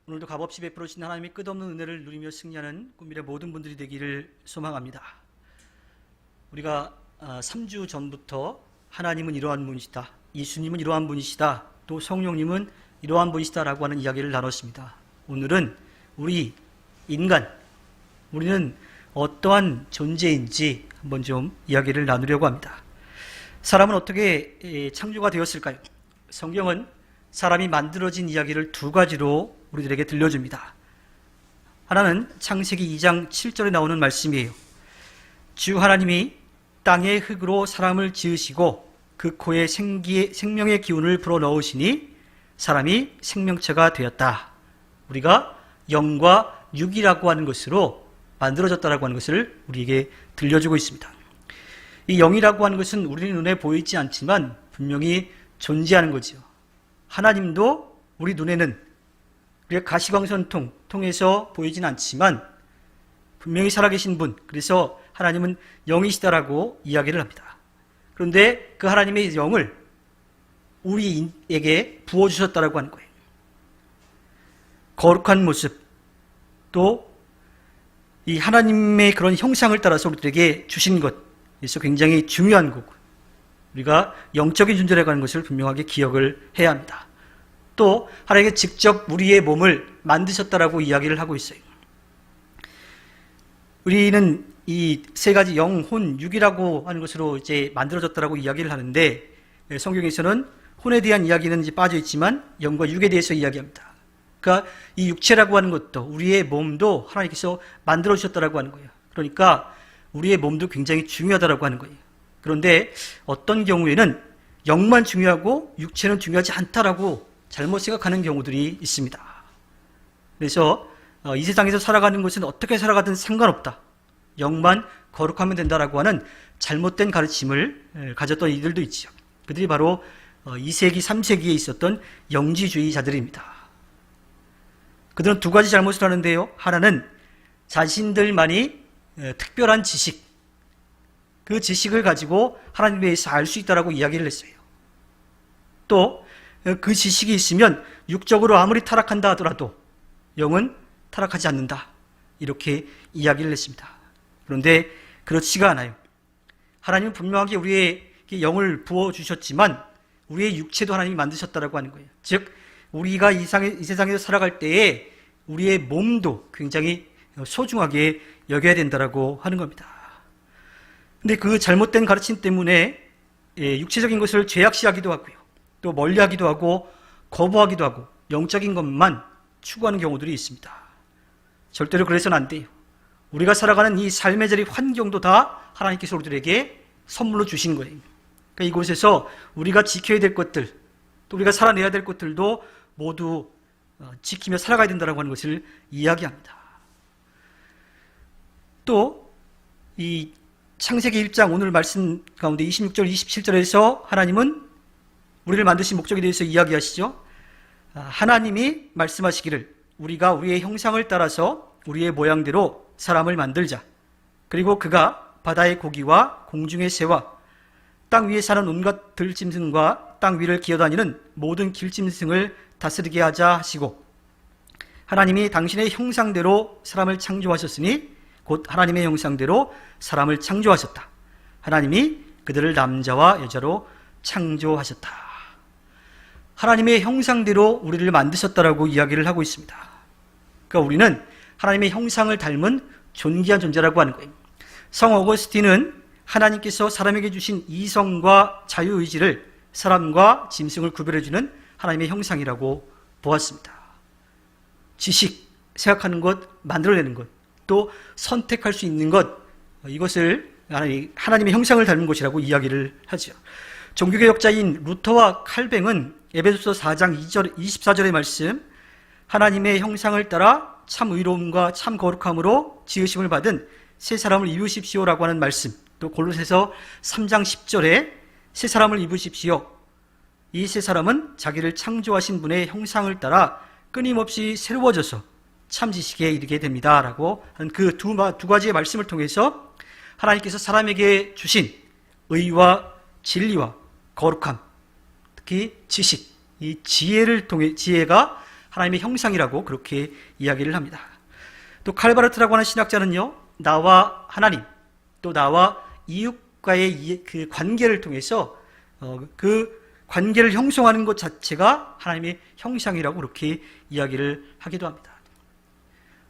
오늘도 값없이 베풀어주신 하나님의 끝없는 은혜를 누리며 승리하는 꿈미래 모든 분들이 되기를 소망합니다. 우리가 3주 전부터 하나님은 이러한 분이시다, 예수님은 이러한 분이시다, 또 성령님은 이러한 분이시다 라고 하는 이야기를 나눴습니다. 오늘은 우리 인간, 우리는 어떠한 존재인지 한번 좀 이야기를 나누려고 합니다. 사람은 어떻게 창조가 되었을까요? 성경은 사람이 만들어진 이야기를 두 가지로 우리들에게 들려줍니다. 하나는 창세기 2장 7절에 나오는 말씀이에요. 주 하나님이 땅의 흙으로 사람을 지으시고 그 코에 생명의 기운을 불어넣으시니 사람이 생명체가 되었다. 우리가 영과 육이라고 하는 것으로 만들어졌다라고 하는 것을 우리에게 들려주고 있습니다. 이 영이라고 하는 것은 우리 눈에 보이지 않지만 분명히 존재하는 거죠. 하나님도 우리 눈에는 가시광선 통해서 보이진 않지만 분명히 살아계신 분, 그래서 하나님은 영이시다라고 이야기를 합니다. 그런데 그 하나님의 영을 우리에게 부어주셨다라고 하는 거예요. 거룩한 모습, 또 이 하나님의 그런 형상을 따라서 우리들에게 주신 것, 그래서 굉장히 중요한 거고, 우리가 영적인 존재라고 하는 것을 분명하게 기억을 해야 합니다. 또 하나님께 직접 우리의 몸을 만드셨다라고 이야기를 하고 있어요. 우리는 이 세 가지 영, 혼, 육이라고 하는 것으로 이제 만들어졌다라고 이야기를 하는데, 성경에서는 혼에 대한 이야기는 이제 빠져 있지만 영과 육에 대해서 이야기합니다. 그러니까 이 육체라고 하는 것도, 우리의 몸도 하나님께서 만들어 주셨다라고 하는 거예요. 그러니까 우리의 몸도 굉장히 중요하다라고 하는 거예요. 그런데 어떤 경우에는 영만 중요하고 육체는 중요하지 않다라고 잘못 생각하는 경우들이 있습니다. 그래서 이 세상에서 살아가는 것은 어떻게 살아가든 상관없다, 영만 거룩하면 된다라고 하는 잘못된 가르침을 가졌던 이들도 있죠. 그들이 바로 2세기, 3세기에 있었던 영지주의자들입니다. 그들은 두 가지 잘못을 하는데요. 하나는 자신들만이 특별한 지식, 그 지식을 가지고 하나님에 대해서 알 수 있다라고 이야기를 했어요. 또 그 지식이 있으면 육적으로 아무리 타락한다 하더라도 영은 타락하지 않는다, 이렇게 이야기를 했습니다. 그런데 그렇지가 않아요. 하나님은 분명하게 우리에게 영을 부어주셨지만 우리의 육체도 하나님이 만드셨다라고 하는 거예요. 즉 우리가 이 세상에서 살아갈 때에 우리의 몸도 굉장히 소중하게 여겨야 된다라고 하는 겁니다. 근데 그 잘못된 가르침 때문에 육체적인 것을 죄악시하기도 하고요, 또 멀리하기도 하고 거부하기도 하고 영적인 것만 추구하는 경우들이 있습니다. 절대로 그래서는 안 돼요. 우리가 살아가는 이 삶의 자리 환경도 다 하나님께서 우리들에게 선물로 주신 거예요. 그러니까 이곳에서 우리가 지켜야 될 것들, 또 우리가 살아내야 될 것들도 모두 지키며 살아가야 된다고 하는 것을 이야기합니다. 또 이 창세기 1장 오늘 말씀 가운데 26절, 27절에서 하나님은 우리를 만드신 목적에 대해서 이야기하시죠. 하나님이 말씀하시기를 우리가 우리의 형상을 따라서 우리의 모양대로 사람을 만들자. 그리고 그가 바다의 고기와 공중의 새와 땅 위에 사는 온갖 들짐승과 땅 위를 기어다니는 모든 길짐승을 다스리게 하자 하시고, 하나님이 당신의 형상대로 사람을 창조하셨으니 곧 하나님의 형상대로 사람을 창조하셨다. 하나님이 그들을 남자와 여자로 창조하셨다. 하나님의 형상대로 우리를 만드셨다라고 이야기를 하고 있습니다. 그러니까 우리는 하나님의 형상을 닮은 존귀한 존재라고 하는 거예요. 성 어거스틴은 하나님께서 사람에게 주신 이성과 자유의지를 사람과 짐승을 구별해주는 하나님의 형상이라고 보았습니다. 지식, 생각하는 것, 만들어내는 것, 또 선택할 수 있는 것, 이것을 하나님의 형상을 닮은 것이라고 이야기를 하죠. 종교개혁자인 루터와 칼뱅은 에베소서 4장 24절의 말씀, 하나님의 형상을 따라 참 의로움과 참 거룩함으로 지으심을 받은 새 사람을 입으십시오라고 하는 말씀, 또 골로새서 3장 10절에 새 사람을 입으십시오. 이 새 사람은 자기를 창조하신 분의 형상을 따라 끊임없이 새로워져서 참 지식에 이르게 됩니다 라고 하는 그 두 가지의 말씀을 통해서 하나님께서 사람에게 주신 의와 진리와 거룩함, 특히 지식, 이 지혜를 통해, 지혜가 하나님의 형상이라고 그렇게 이야기를 합니다. 또 칼바르트라고 하는 신학자는요, 나와 하나님, 또 나와 이웃과의 그 관계를 통해서 그 관계를 형성하는 것 자체가 하나님의 형상이라고 그렇게 이야기를 하기도 합니다.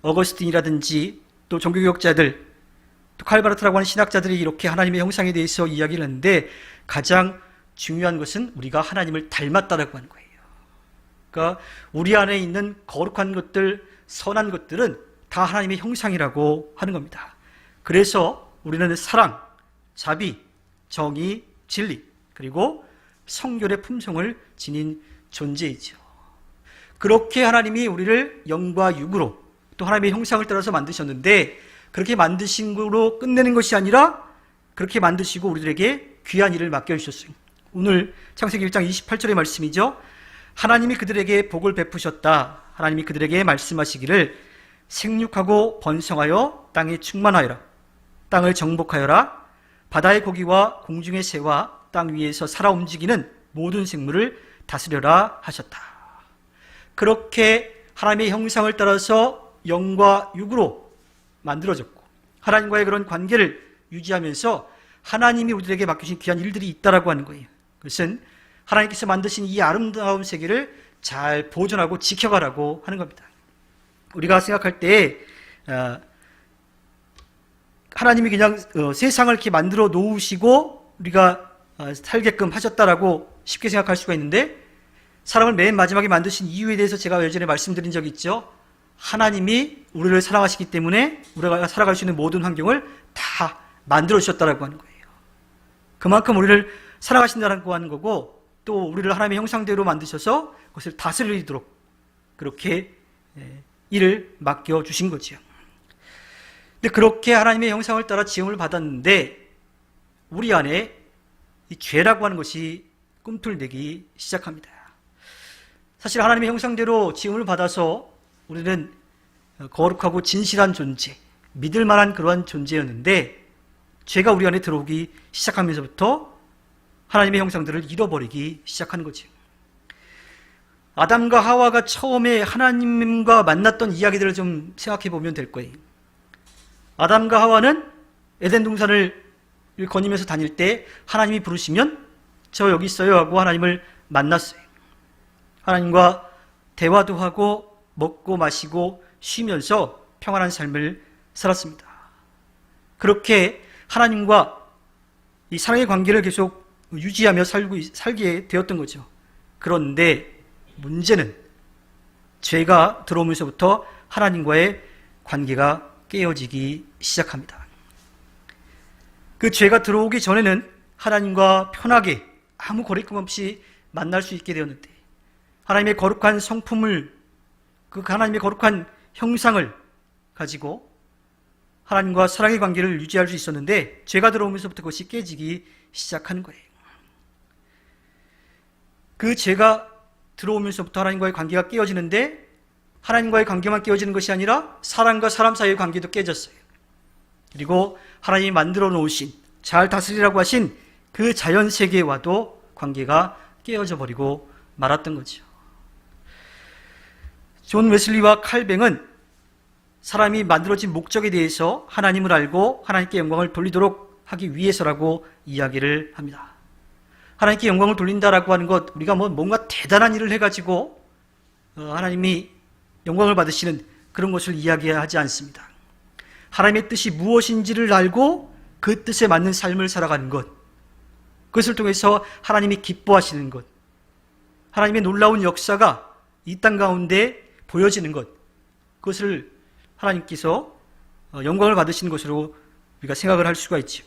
어거스틴이라든지 또 종교개혁자들, 또 칼바르트라고 하는 신학자들이 이렇게 하나님의 형상에 대해서 이야기를 하는데 가장 중요한 것은 우리가 하나님을 닮았다라고 하는 거예요. 그러니까 우리 안에 있는 거룩한 것들, 선한 것들은 다 하나님의 형상이라고 하는 겁니다. 그래서 우리는 사랑, 자비, 정의, 진리, 그리고 성결의 품성을 지닌 존재이죠. 그렇게 하나님이 우리를 영과 육으로 또 하나님의 형상을 따라서 만드셨는데 그렇게 만드신 거로 끝내는 것이 아니라 그렇게 만드시고 우리들에게 귀한 일을 맡겨주셨어요. 오늘 창세기 1장 28절의 말씀이죠. 하나님이 그들에게 복을 베푸셨다. 하나님이 그들에게 말씀하시기를 생육하고 번성하여 땅에 충만하여라. 땅을 정복하여라. 바다의 고기와 공중의 새와 땅 위에서 살아 움직이는 모든 생물을 다스려라 하셨다. 그렇게 하나님의 형상을 따라서 영과 육으로 만들어졌고 하나님과의 그런 관계를 유지하면서 하나님이 우리들에게 맡기신 귀한 일들이 있다라고 하는 거예요. 그것은 하나님께서 만드신 이 아름다운 세계를 잘 보존하고 지켜가라고 하는 겁니다. 우리가 생각할 때 하나님이 그냥 세상을 이렇게 만들어 놓으시고 우리가 살게끔 하셨다라고 쉽게 생각할 수가 있는데 사람을 맨 마지막에 만드신 이유에 대해서 제가 예전에 말씀드린 적이 있죠. 하나님이 우리를 사랑하시기 때문에 우리가 살아갈 수 있는 모든 환경을 다 만들어 주셨다라고 하는 거예요. 그만큼 우리를 사랑하신다고 하는 거고 또 우리를 하나님의 형상대로 만드셔서 그것을 다스리도록 그렇게 일을 맡겨주신 거죠. 근데 그렇게 하나님의 형상을 따라 지음을 받았는데 우리 안에 이 죄라고 하는 것이 꿈틀대기 시작합니다. 사실 하나님의 형상대로 지음을 받아서 우리는 거룩하고 진실한 존재, 믿을 만한 그러한 존재였는데 죄가 우리 안에 들어오기 시작하면서부터 하나님의 형상들을 잃어버리기 시작하는 거죠. 아담과 하와가 처음에 하나님과 만났던 이야기들을 좀 생각해 보면 될 거예요. 아담과 하와는 에덴 동산을 거니면서 다닐 때 하나님이 부르시면 저 여기 있어요 하고 하나님을 만났어요. 하나님과 대화도 하고 먹고 마시고 쉬면서 평안한 삶을 살았습니다. 그렇게 하나님과 이 사랑의 관계를 계속 유지하며 살게 되었던 거죠. 그런데 문제는 죄가 들어오면서부터 하나님과의 관계가 깨어지기 시작합니다. 그 죄가 들어오기 전에는 하나님과 편하게 아무 거리낌 없이 만날 수 있게 되었는데 하나님의 거룩한 성품을 그 하나님의 거룩한 형상을 가지고 하나님과 사랑의 관계를 유지할 수 있었는데 죄가 들어오면서부터 그것이 깨지기 시작하는 거예요. 그 죄가 들어오면서부터 하나님과의 관계가 깨어지는데 하나님과의 관계만 깨어지는 것이 아니라 사람과 사람 사이의 관계도 깨졌어요. 그리고 하나님이 만들어 놓으신 잘 다스리라고 하신 그 자연 세계와도 관계가 깨어져 버리고 말았던 거죠. 존 웨슬리와 칼뱅은 사람이 만들어진 목적에 대해서 하나님을 알고 하나님께 영광을 돌리도록 하기 위해서라고 이야기를 합니다. 하나님께 영광을 돌린다라고 하는 것, 우리가 뭔가 대단한 일을 해가지고 하나님이 영광을 받으시는 그런 것을 이야기하지 않습니다. 하나님의 뜻이 무엇인지를 알고 그 뜻에 맞는 삶을 살아가는 것, 그것을 통해서 하나님이 기뻐하시는 것, 하나님의 놀라운 역사가 이 땅 가운데 보여지는 것, 그것을 하나님께서 영광을 받으시는 것으로 우리가 생각을 할 수가 있죠.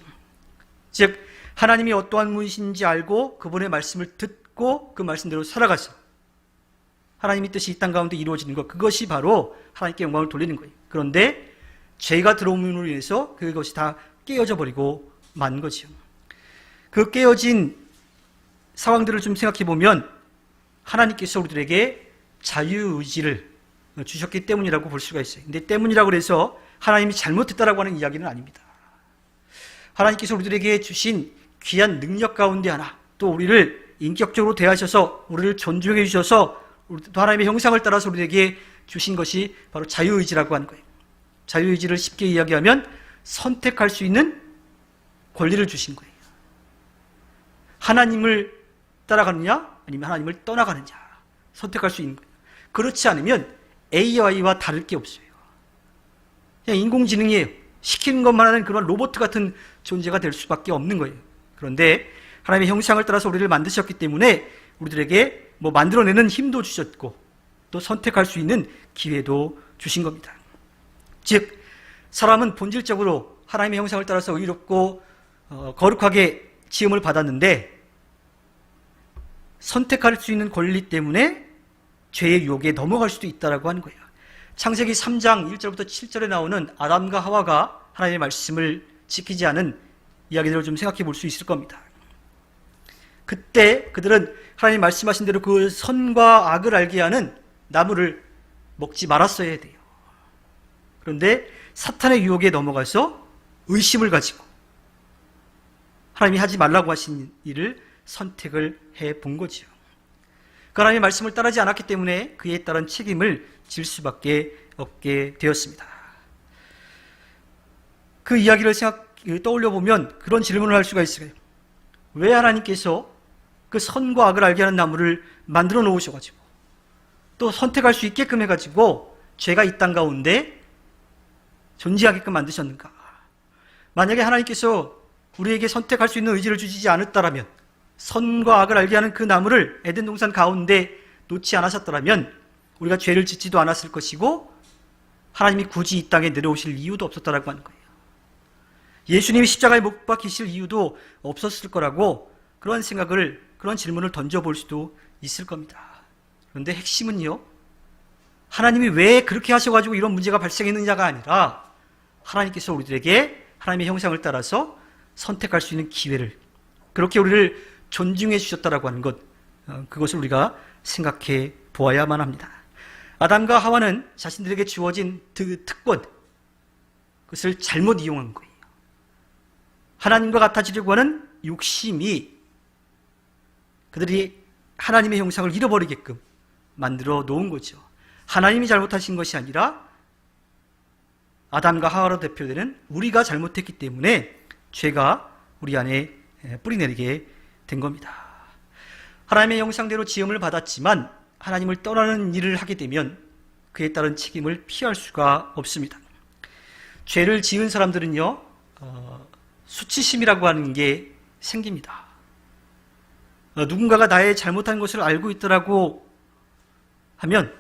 즉 하나님이 어떠한 분이신지 알고 그분의 말씀을 듣고 그 말씀대로 살아가서 하나님의 뜻이 이 땅 가운데 이루어지는 것, 그것이 바로 하나님께 영광을 돌리는 거예요. 그런데 죄가 들어옴으로 인해서 그것이 다 깨어져 버리고 만 거죠. 그 깨어진 상황들을 좀 생각해 보면 하나님께서 우리들에게 자유의지를 주셨기 때문이라고 볼 수가 있어요. 근데 때문이라고 해서 하나님이 잘못했다라고 하는 이야기는 아닙니다. 하나님께서 우리들에게 주신 귀한 능력 가운데 하나, 또 우리를 인격적으로 대하셔서 우리를 존중해 주셔서 또 하나님의 형상을 따라서 우리에게 주신 것이 바로 자유의지라고 하는 거예요. 자유의지를 쉽게 이야기하면 선택할 수 있는 권리를 주신 거예요. 하나님을 따라가느냐 아니면 하나님을 떠나가느냐 선택할 수 있는 거예요. 그렇지 않으면 AI와 다를 게 없어요. 그냥 인공지능이에요. 시키는 것만 하는 그런 로봇 같은 존재가 될 수밖에 없는 거예요. 그런데 하나님의 형상을 따라서 우리를 만드셨기 때문에 우리들에게 만들어내는 힘도 주셨고 또 선택할 수 있는 기회도 주신 겁니다. 즉 사람은 본질적으로 하나님의 형상을 따라서 의롭고 거룩하게 지음을 받았는데 선택할 수 있는 권리 때문에 죄의 유혹에 넘어갈 수도 있다고 하는 거예요. 창세기 3장 1절부터 7절에 나오는 아담과 하와가 하나님의 말씀을 지키지 않은 이야기들을 좀 생각해 볼 수 있을 겁니다. 그때 그들은 하나님 말씀하신 대로 그 선과 악을 알게 하는 나무를 먹지 말았어야 돼요. 그런데 사탄의 유혹에 넘어가서 의심을 가지고 하나님이 하지 말라고 하신 일을 선택을 해본 거죠. 그 하나님의 말씀을 따르지 않았기 때문에 그에 따른 책임을 질 수밖에 없게 되었습니다. 그 이야기를 떠올려 보면 그런 질문을 할 수가 있어요. 왜 하나님께서 그 선과 악을 알게 하는 나무를 만들어 놓으셔가지고 또 선택할 수 있게끔 해가지고 죄가 이 땅 가운데 존재하게끔 만드셨는가? 만약에 하나님께서 우리에게 선택할 수 있는 의지를 주시지 않았다라면, 선과 악을 알게 하는 그 나무를 에덴 동산 가운데 놓지 않으셨더라면 우리가 죄를 짓지도 않았을 것이고 하나님이 굳이 이 땅에 내려오실 이유도 없었다라고 하는 거예요. 예수님이 십자가에 못 박히실 이유도 없었을 거라고 그런 생각을, 그런 질문을 던져볼 수도 있을 겁니다. 그런데 핵심은요, 하나님이 왜 그렇게 하셔가지고 이런 문제가 발생했느냐가 아니라 하나님께서 우리들에게 하나님의 형상을 따라서 선택할 수 있는 기회를, 그렇게 우리를 존중해 주셨다라고 하는 것, 그것을 우리가 생각해 보아야만 합니다. 아담과 하와는 자신들에게 주어진 특권, 그것을 잘못 이용한 거예요. 하나님과 같아지려고 하는 욕심이 그들이 하나님의 형상을 잃어버리게끔 만들어 놓은 거죠. 하나님이 잘못하신 것이 아니라 아담과 하와로 대표되는 우리가 잘못했기 때문에 죄가 우리 안에 뿌리내리게 된 겁니다. 하나님의 형상대로 지음을 받았지만 하나님을 떠나는 일을 하게 되면 그에 따른 책임을 피할 수가 없습니다. 죄를 지은 사람들은요, 수치심이라고 하는 게 생깁니다. 누군가가 나의 잘못한 것을 알고 있더라고 하면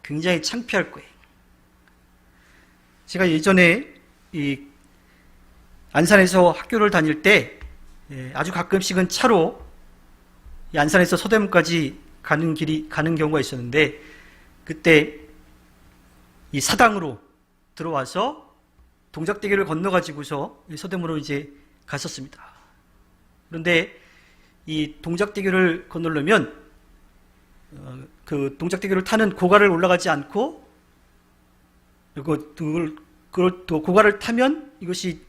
굉장히 창피할 거예요. 제가 예전에 이 안산에서 학교를 다닐 때 아주 가끔씩은 차로 이 안산에서 서대문까지 가는 경우가 있었는데, 그때 이 사당으로 들어와서 동작대교를 건너가지고서 서대문으로 이제 갔었습니다. 그런데 이 동작대교를 건너려면 그 동작대교를 타는 고가를 올라가지 않고 그걸 또 고가를 타면 이것이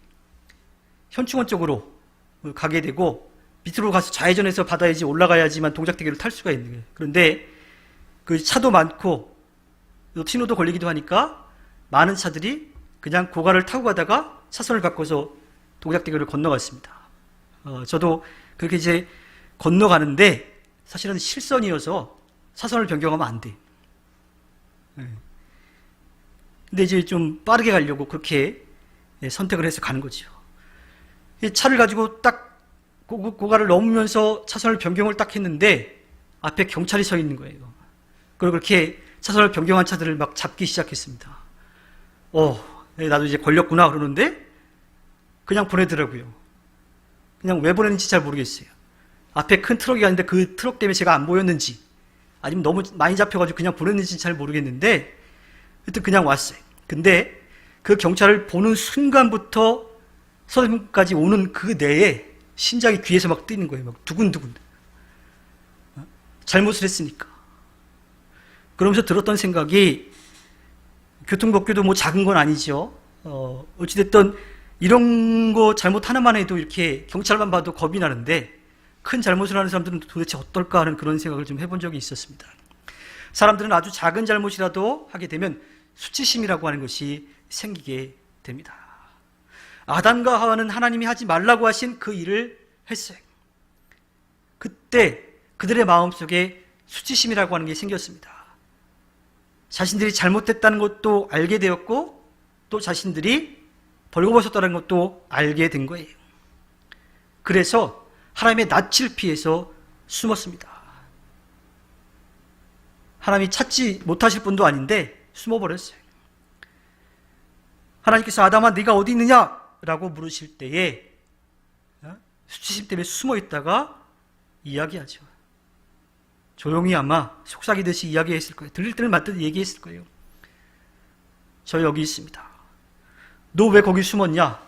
현충원 쪽으로 가게 되고 밑으로 가서 좌회전해서 받아야지 올라가야지만 동작대교를 탈 수가 있는 거예요. 그런데 그 차도 많고 신호도 걸리기도 하니까 많은 차들이 그냥 고가를 타고 가다가 차선을 바꿔서 동작대교를 건너갔습니다. 저도 그렇게 이제 건너가는데 사실은 실선이어서 차선을 변경하면 안 돼. 근데 이제 좀 빠르게 가려고 그렇게 선택을 해서 가는 거죠. 차를 가지고 딱 고가를 넘으면서 차선을 변경을 딱 했는데 앞에 경찰이 서 있는 거예요. 그리고 그렇게 차선을 변경한 차들을 막 잡기 시작했습니다. 나도 이제 걸렸구나 그러는데 그냥 보내더라고요. 그냥 왜 보냈는지 잘 모르겠어요. 앞에 큰 트럭이 갔는데 그 트럭 때문에 제가 안 보였는지 아니면 너무 많이 잡혀가지고 그냥 보냈는지 잘 모르겠는데 하여튼 그냥 왔어요. 근데 그 경찰을 보는 순간부터 서대문까지 오는 그 내에 심장이 귀에서 막 뛰는 거예요. 막 두근두근. 잘못을 했으니까. 그러면서 들었던 생각이, 교통법규도 뭐 작은 건 아니죠. 어찌됐든 이런 거 잘못 하나만 해도 이렇게 경찰만 봐도 겁이 나는데 큰 잘못을 하는 사람들은 도대체 어떨까 하는 그런 생각을 좀 해본 적이 있었습니다. 사람들은 아주 작은 잘못이라도 하게 되면 수치심이라고 하는 것이 생기게 됩니다. 아담과 하와는 하나님이 하지 말라고 하신 그 일을 했어요. 그때 그들의 마음속에 수치심이라고 하는 게 생겼습니다. 자신들이 잘못됐다는 것도 알게 되었고 또 자신들이 벌거벗었다는 것도 알게 된 거예요. 그래서 하나님의 낯을 피해서 숨었습니다. 하나님이 찾지 못하실 분도 아닌데 숨어버렸어요. 하나님께서 아담아 네가 어디 있느냐? 라고 물으실 때에 수치심 때문에 숨어있다가 이야기하죠. 조용히 아마 속삭이듯이 이야기했을 거예요. 들릴 때는 맞듯 얘기했을 거예요. 저 여기 있습니다. 너 왜 거기 숨었냐?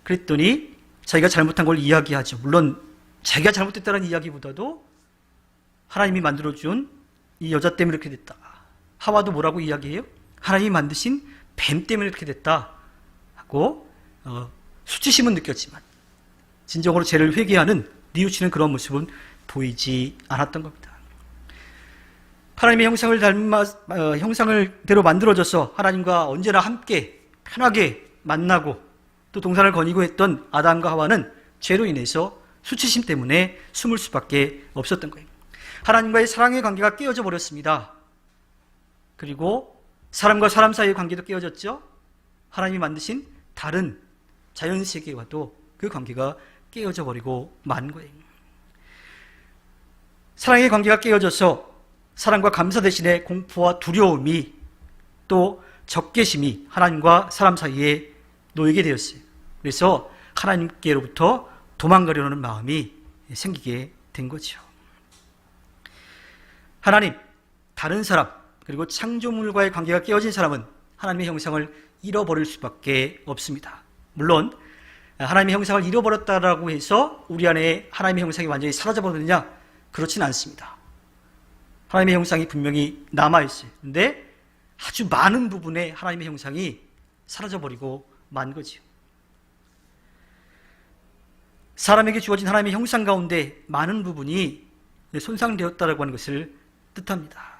그랬더니 자기가 잘못한 걸 이야기하죠. 물론 자기가 잘못됐다는 이야기보다도 하나님이 만들어준 이 여자 때문에 이렇게 됐다. 하와도 뭐라고 이야기해요? 하나님이 만드신 뱀 때문에 이렇게 됐다 하고 수치심은 느꼈지만 진정으로 죄를 회개하는 뉘우치는 그런 모습은 보이지 않았던 겁니다. 하나님의 형상을대로 만들어져서 하나님과 언제나 함께 편하게 만나고 또 동산을 거니고 했던 아담과 하와는 죄로 인해서 수치심 때문에 숨을 수밖에 없었던 거예요. 하나님과의 사랑의 관계가 깨어져 버렸습니다. 그리고 사람과 사람 사이의 관계도 깨어졌죠. 하나님이 만드신 다른 자연세계와도 그 관계가 깨어져 버리고 만 거예요. 사랑의 관계가 깨어져서 사랑과 감사 대신에 공포와 두려움이 또 적개심이 하나님과 사람 사이에 놓이게 되었어요. 그래서 하나님께로부터 도망가려는 마음이 생기게 된 거죠. 하나님, 다른 사람, 그리고 창조물과의 관계가 깨어진 사람은 하나님의 형상을 잃어버릴 수밖에 없습니다. 물론 하나님의 형상을 잃어버렸다라고 해서 우리 안에 하나님의 형상이 완전히 사라져버렸느냐? 그렇지는 않습니다. 하나님의 형상이 분명히 남아있어요. 그런데 아주 많은 부분에 하나님의 형상이 사라져버리고 만 거지요. 사람에게 주어진 하나님의 형상 가운데 많은 부분이 손상되었다라고 하는 것을 뜻합니다.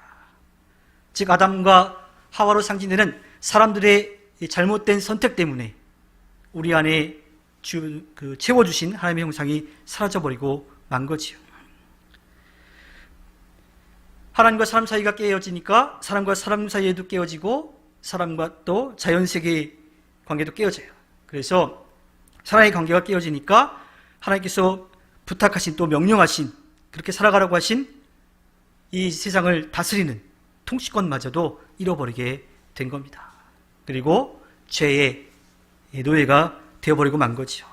즉 아담과 하와로 상징되는 사람들의 잘못된 선택 때문에 우리 안에 채워주신 하나님의 형상이 사라져버리고 만 거지요. 하나님과 사람 사이가 깨어지니까 사람과 사람 사이에도 깨어지고 사람과 또 자연세계의 관계도 깨어져요. 그래서 사랑의 관계가 깨어지니까 하나님께서 부탁하신 또 명령하신 그렇게 살아가라고 하신 이 세상을 다스리는 통치권마저도 잃어버리게 된 겁니다. 그리고 죄의 노예가 되어버리고 만 거죠.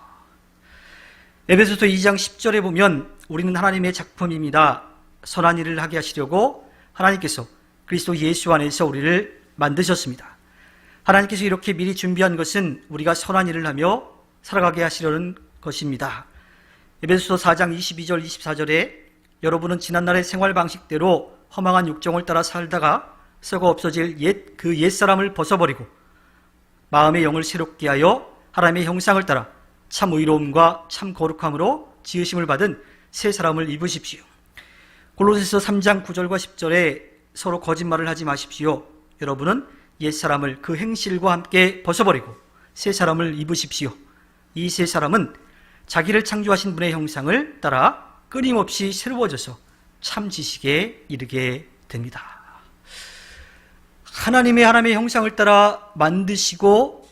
에베소서 2장 10절에 보면 우리는 하나님의 작품입니다. 선한 일을 하게 하시려고 하나님께서 그리스도 예수 안에서 우리를 만드셨습니다. 하나님께서 이렇게 미리 준비한 것은 우리가 선한 일을 하며 살아가게 하시려는 것입니다. 에베소서 4장 22절 24절에 여러분은 지난날의 생활 방식대로 허망한 육정을 따라 살다가 썩어 없어질 그 옛사람을 벗어버리고 마음의 영을 새롭게 하여 하나님의 형상을 따라 참 의로움과 참 거룩함으로 지으심을 받은 새 사람을 입으십시오. 골로새서 3장 9절과 10절에 서로 거짓말을 하지 마십시오. 여러분은 옛사람을 그 행실과 함께 벗어버리고 새 사람을 입으십시오. 이 새 사람은 자기를 창조하신 분의 형상을 따라 끊임없이 새로워져서 참 지식에 이르게 됩니다. 하나님의 형상을 따라 만드시고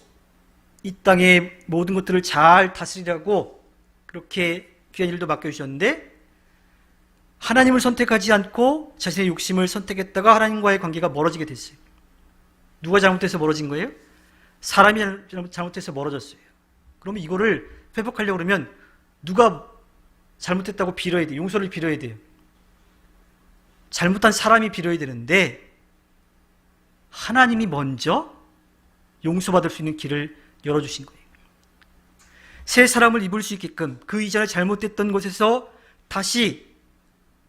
이 땅의 모든 것들을 잘 다스리라고 그렇게 귀한 일도 맡겨주셨는데 하나님을 선택하지 않고 자신의 욕심을 선택했다가 하나님과의 관계가 멀어지게 됐어요. 누가 잘못해서 멀어진 거예요? 사람이 잘못해서 멀어졌어요. 그러면 이거를 회복하려고 그러면 누가 잘못했다고 빌어야 돼요? 용서를 빌어야 돼요. 잘못한 사람이 빌어야 되는데 하나님이 먼저 용서받을 수 있는 길을 열어주신 거예요. 새 사람을 입을 수 있게끔 그 이전에 잘못됐던 곳에서 다시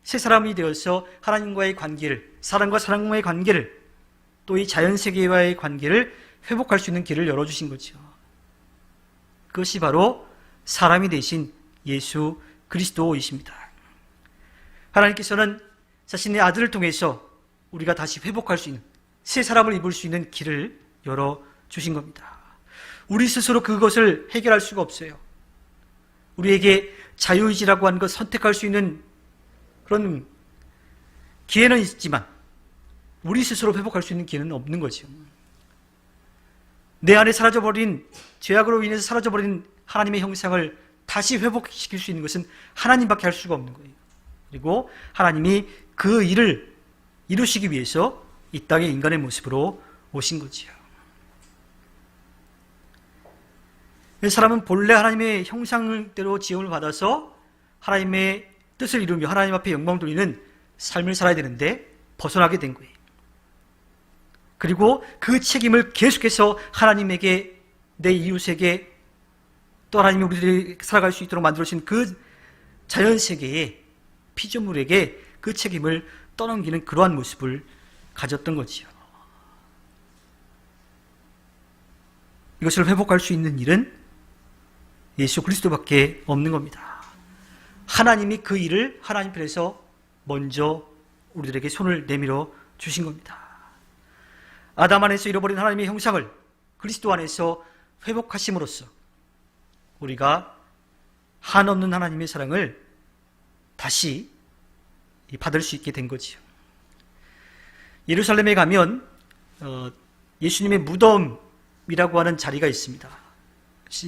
새 사람이 되어서 하나님과의 관계를, 사람과 사람과의 관계를, 또 이 자연세계와의 관계를 회복할 수 있는 길을 열어주신 거죠. 그것이 바로 사람이 되신 예수 그리스도이십니다. 하나님께서는 자신의 아들을 통해서 우리가 다시 회복할 수 있는, 새 사람을 입을 수 있는 길을 열어주신 겁니다. 우리 스스로 그것을 해결할 수가 없어요. 우리에게 자유의지라고 하는 것, 선택할 수 있는 그런 기회는 있지만 우리 스스로 회복할 수 있는 기회는 없는 거죠. 내 안에 사라져버린, 죄악으로 인해서 사라져버린 하나님의 형상을 다시 회복시킬 수 있는 것은 하나님밖에 할 수가 없는 거예요. 그리고 하나님이 그 일을 이루시기 위해서 이 땅에 인간의 모습으로 오신 거지요. 사람은 본래 하나님의 형상대로 지음을 받아서 하나님의 뜻을 이루며 하나님 앞에 영광 돌리는 삶을 살아야 되는데 벗어나게 된 거예요. 그리고 그 책임을 계속해서 하나님에게, 내 이웃에게, 또 하나님이 우리들이 살아갈 수 있도록 만들어주신 그 자연세계의 피조물에게 그 책임을 떠넘기는 그러한 모습을 가졌던 거지요. 이것을 회복할 수 있는 일은 예수 그리스도밖에 없는 겁니다. 하나님이 그 일을 하나님 편에서 먼저 우리들에게 손을 내밀어 주신 겁니다. 아담 안에서 잃어버린 하나님의 형상을 그리스도 안에서 회복하심으로써 우리가 한없는 하나님의 사랑을 다시 받을 수 있게 된 거지요. 예루살렘에 가면 예수님의 무덤이라고 하는 자리가 있습니다.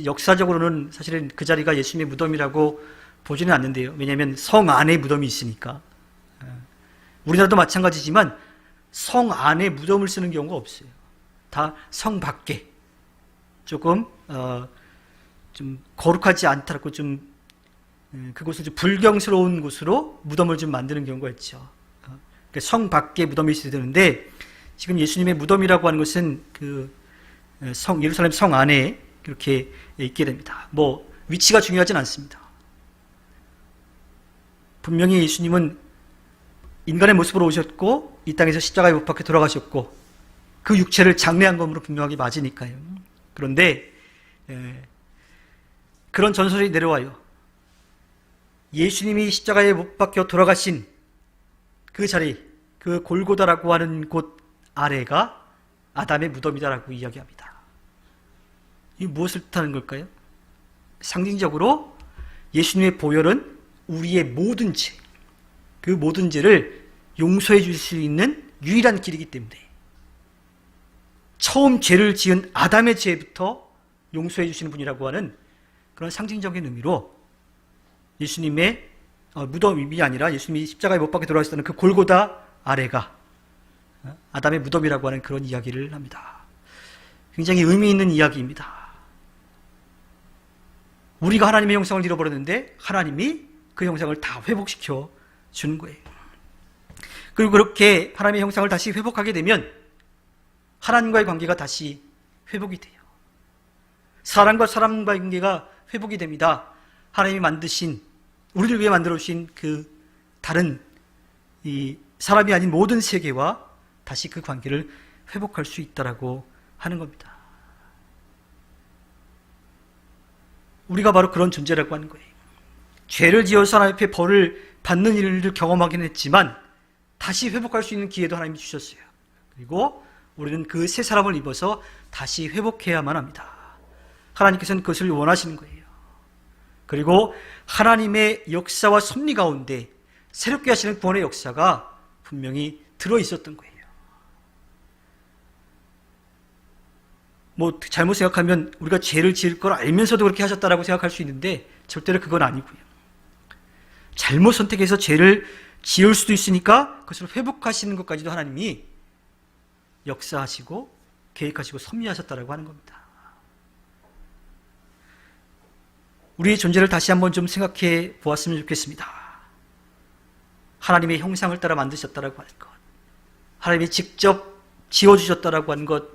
역사적으로는 사실은 그 자리가 예수님의 무덤이라고 보지는 않는데요. 왜냐하면 성 안에 무덤이 있으니까. 우리나라도 마찬가지지만 성 안에 무덤을 쓰는 경우가 없어요. 다 성 밖에 조금 좀 거룩하지 않다고 좀 그곳을 좀 불경스러운 곳으로 무덤을 좀 만드는 경우가 있죠. 그러니까 성 밖에 무덤이 있어야 되는데 지금 예수님의 무덤이라고 하는 것은 그 예루살렘 성 안에 이렇게 있게 됩니다. 뭐 위치가 중요하진 않습니다. 분명히 예수님은 인간의 모습으로 오셨고 이 땅에서 십자가에 못 박혀 돌아가셨고 그 육체를 장례한 것으로 분명하게 맞으니까요. 그런데 그런 전설이 내려와요. 예수님이 십자가에 못 박혀 돌아가신 그 자리, 그 골고다라고 하는 곳 아래가 아담의 무덤이다라고 이야기합니다. 이 무엇을 뜻하는 걸까요? 상징적으로 예수님의 보혈은 우리의 모든 죄, 그 모든 죄를 용서해 줄 수 있는 유일한 길이기 때문에 처음 죄를 지은 아담의 죄부터 용서해 주시는 분이라고 하는 그런 상징적인 의미로 예수님의 무덤이 아니라 예수님이 십자가에 못 박혀 돌아가셨다는 그 골고다 아래가 아담의 무덤이라고 하는 그런 이야기를 합니다. 굉장히 의미 있는 이야기입니다. 우리가 하나님의 형상을 잃어버렸는데 하나님이 그 형상을 다 회복시켜 주는 거예요. 그리고 그렇게 하나님의 형상을 다시 회복하게 되면 하나님과의 관계가 다시 회복이 돼요. 사람과 사람과의 관계가 회복이 됩니다. 하나님이 만드신, 우리를 위해 만들어주신 그 다른 이 사람이 아닌 모든 세계와 다시 그 관계를 회복할 수 있다라고 하는 겁니다. 우리가 바로 그런 존재라고 하는 거예요. 죄를 지어서 하나님 앞에 벌을 받는 일을 경험하긴 했지만 다시 회복할 수 있는 기회도 하나님이 주셨어요. 그리고 우리는 그 새 사람을 입어서 다시 회복해야만 합니다. 하나님께서는 그것을 원하시는 거예요. 그리고 하나님의 역사와 섭리 가운데 새롭게 하시는 구원의 역사가 분명히 들어있었던 거예요. 뭐 잘못 생각하면 우리가 죄를 지을 걸 알면서도 그렇게 하셨다라고 생각할 수 있는데 절대로 그건 아니고요. 잘못 선택해서 죄를 지을 수도 있으니까 그것을 회복하시는 것까지도 하나님이 역사하시고 계획하시고 섭리하셨다라고 하는 겁니다. 우리의 존재를 다시 한번 좀 생각해 보았으면 좋겠습니다. 하나님의 형상을 따라 만드셨다라고 하는 것, 하나님이 직접 지어주셨다라고 하는 것,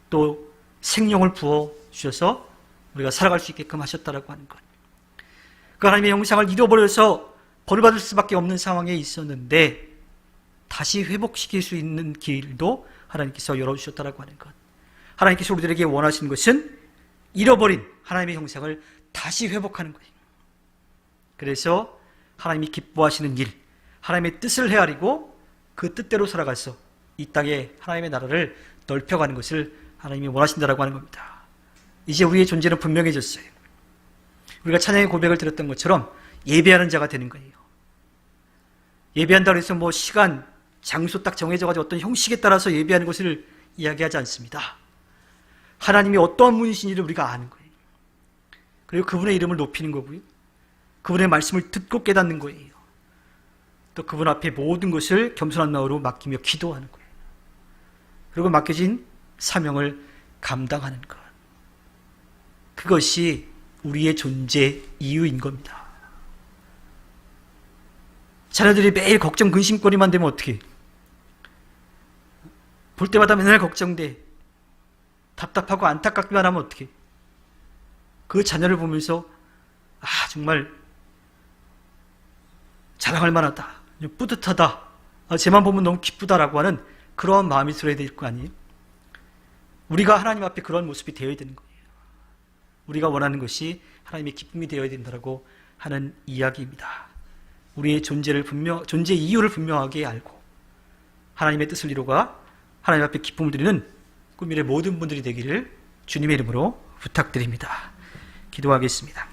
또 생명을 부어주셔서 우리가 살아갈 수 있게끔 하셨다라고 하는 것, 그 하나님의 형상을 잃어버려서 벌을 받을 수밖에 없는 상황에 있었는데 다시 회복시킬 수 있는 길도 하나님께서 열어주셨다라고 하는 것, 하나님께서 우리들에게 원하시는 것은 잃어버린 하나님의 형상을 다시 회복하는 거예요. 그래서 하나님이 기뻐하시는 일, 하나님의 뜻을 헤아리고 그 뜻대로 살아가서 이 땅에 하나님의 나라를 넓혀가는 것을 하나님이 원하신다라고 하는 겁니다. 이제 우리의 존재는 분명해졌어요. 우리가 찬양의 고백을 들었던 것처럼 예배하는 자가 되는 거예요. 예배한다고 해서 뭐 시간, 장소 딱 정해져가지고 어떤 형식에 따라서 예배하는 것을 이야기하지 않습니다. 하나님이 어떠한 분이신지를 우리가 아는 거예요. 그리고 그분의 이름을 높이는 거고요. 그분의 말씀을 듣고 깨닫는 거예요. 또 그분 앞에 모든 것을 겸손한 마음으로 맡기며 기도하는 거예요. 그리고 맡겨진 사명을 감당하는 것. 그것이 우리의 존재 이유인 겁니다. 자녀들이 매일 걱정, 근심거리만 되면 어떻게? 볼 때마다 맨날 걱정돼. 답답하고 안타깝기만 하면 어떻게? 그 자녀를 보면서 정말 자랑할 만하다, 뿌듯하다, 쟤만 보면 너무 기쁘다라고 하는 그런 마음이 들어야 될 거 아니에요? 우리가 하나님 앞에 그런 모습이 되어야 되는 거예요. 우리가 원하는 것이 하나님의 기쁨이 되어야 된다고 하는 이야기입니다. 우리의 존재 이유를 분명하게 알고 하나님의 뜻을 이루가 하나님 앞에 기쁨을 드리는 꿈미래 모든 분들이 되기를 주님의 이름으로 부탁드립니다. 기도하겠습니다.